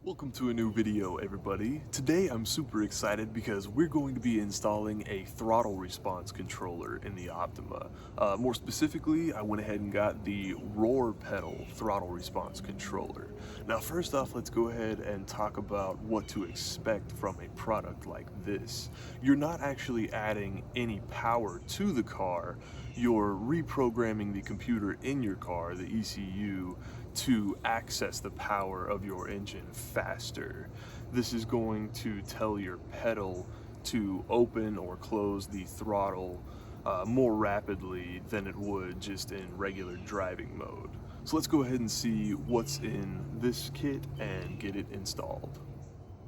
Welcome to a new video, everybody. Today I'm super excited because we're going to be installing a throttle response controller in the Optima. More specifically, I went ahead and got the RoarPedal throttle response controller. Now first off, let's go ahead and talk about what to expect from a product like this. You're not actually adding any power to the car, you're reprogramming the computer in your car, the ECU, to access the power of your engine faster. This is going to tell your pedal to open or close the throttle more rapidly than it would just in regular driving mode. So let's go ahead and see what's in this kit and get it installed.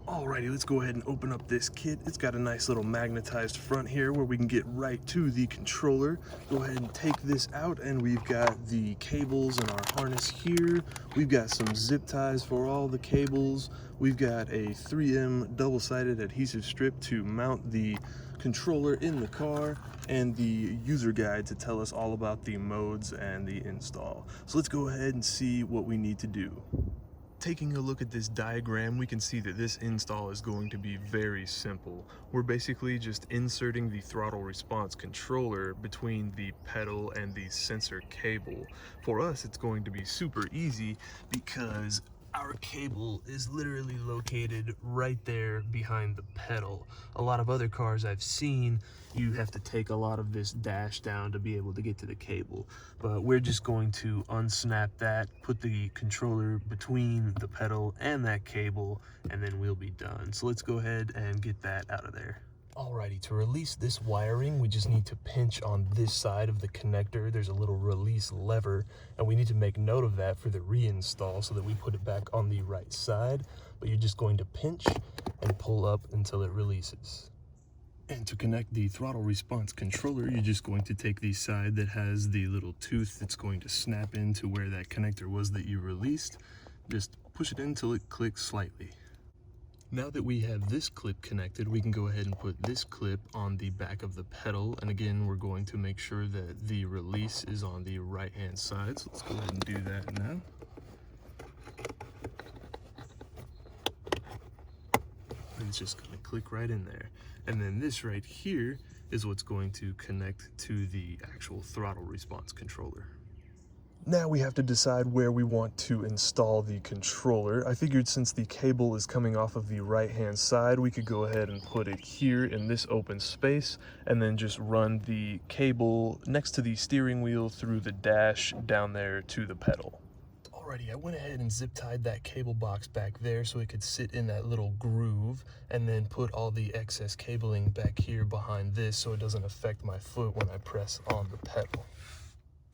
Alrighty, let's go ahead and open up this kit. It's got a nice little magnetized front here where we can get right to the controller. Go ahead and take this out, and we've got the cables in our harness here. We've got some zip ties for all the cables. We've got a 3M double-sided adhesive strip to mount the controller in the car, and the user guide to tell us all about the modes and the install. So let's go ahead and see what we need to do. Taking a look at this diagram, we can see that this install is going to be very simple. We're basically just inserting the throttle response controller between the pedal and the sensor cable. For us, it's going to be super easy because our cable is literally located right there behind the pedal. A lot of other cars I've seen, you have to take a lot of this dash down to be able to get to the cable. But we're just going to unsnap that, put the controller between the pedal and that cable, and then we'll be done. So let's go ahead and get that out of there. Alrighty, to release this wiring, we just need to pinch on this side of the connector. There's a little release lever, and we need to make note of that for the reinstall so that we put it back on the right side. But you're just going to pinch and pull up until it releases. And to connect the throttle response controller, you're just going to take the side that has the little tooth that's going to snap into where that connector was that you released. Just push it in until it clicks slightly. Now that we have this clip connected, we can go ahead and put this clip on the back of the pedal. And again, we're going to make sure that the release is on the right-hand side. So let's go ahead and do that now. And it's just going to click right in there. And then this right here is what's going to connect to the actual throttle response controller. Now we have to decide where we want to install the controller. I figured since the cable is coming off of the right-hand side, we could go ahead and put it here in this open space and then just run the cable next to the steering wheel through the dash down there to the pedal. Alrighty, I went ahead and zip tied that cable box back there so it could sit in that little groove, and then put all the excess cabling back here behind this so it doesn't affect my foot when I press on the pedal.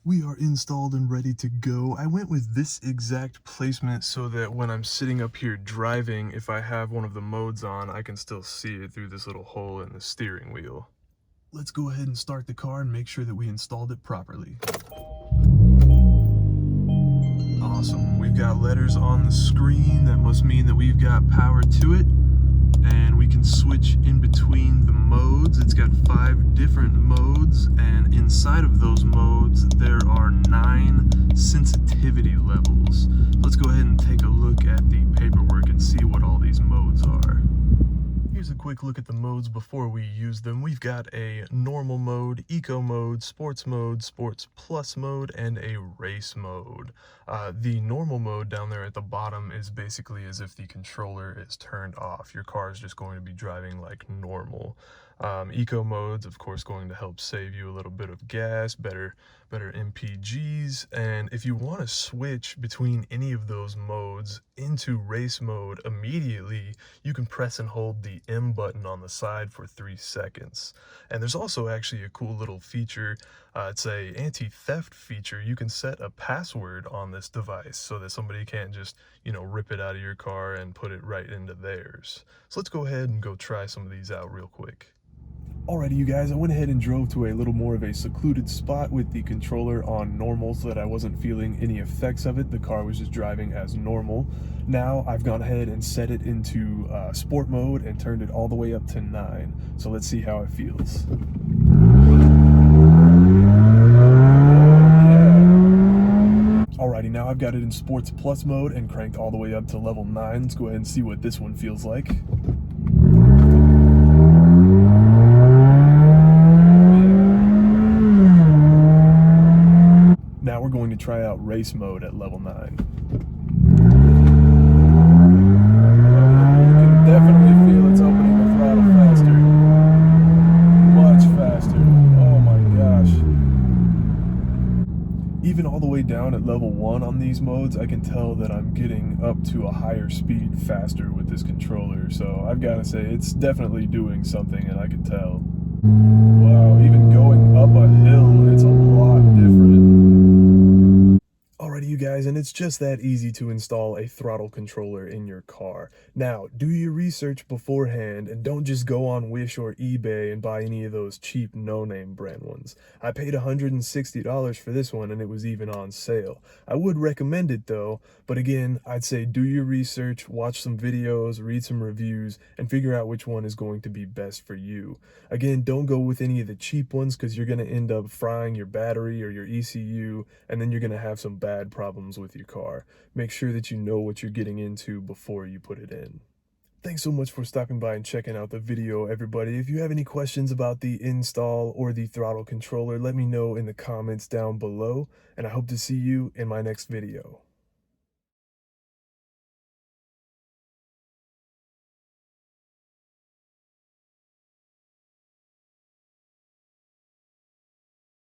We are installed and ready to go. I went with this exact placement so that when I'm sitting up here driving, if I have one of the modes on, I can still see it through this little hole in the steering wheel. Let's go ahead and start the car and make sure that we installed it properly. Awesome. We've got letters on the screen. That must mean that we've got power to it. And we can switch in between the modes. It's got 5 different modes, and inside of those modes there are 9 sensitivity levels. Let's go ahead and take a look at the paperwork and see what all these modes are. Here's a quick look at the modes before we use them. We've got a normal mode, eco mode, sports plus mode, and a race mode. The normal mode down there at the bottom is basically as if the controller is turned off. Your car is just going to be driving like normal. Eco mode's of course going to help save you a little bit of gas, better MPGs, and if you want to switch between any of those modes into race mode immediately, you can press and hold the M button on the side for 3 seconds. And there's also actually a cool little feature. It's a anti-theft feature. You can set a password on this device so that somebody can't just, rip it out of your car and put it right into theirs. So let's go ahead and go try some of these out real quick. Alrighty, you guys, I went ahead and drove to a little more of a secluded spot with the controller on normal so that I wasn't feeling any effects of it. The car was just driving as normal. Now I've gone ahead and set it into sport mode and turned it all the way up to 9. So let's see how it feels. Alrighty, Alrighty, now I've got it in Sports Plus mode and cranked all the way up to level 9. Let's go ahead and see what this one feels like. Now we're going to try out race mode at level 9. You can definitely feel it's opening the throttle faster. Much faster. Oh my gosh. Even all the way down at level 1 on these modes, I can tell that I'm getting up to a higher speed faster with this controller. So I've got to say, it's definitely doing something, and I can tell. Wow, even going up a hill, it's a lot different. Alrighty, you guys, and it's just that easy to install a throttle controller in your car. Now, do your research beforehand and don't just go on Wish or eBay and buy any of those cheap no-name brand ones. I paid $160 for this one and it was even on sale. I would recommend it though, but again, I'd say do your research, watch some videos, read some reviews, and figure out which one is going to be best for you. Again, don't go with any of the cheap ones because you're going to end up frying your battery or your ECU, and then you're going to have some bad problems with your car. Make sure that you know what you're getting into before you put it in. Thanks so much for stopping by and checking out the video, everybody. If you have any questions about the install or the throttle controller, let me know in the comments down below, and I hope to see you in my next video.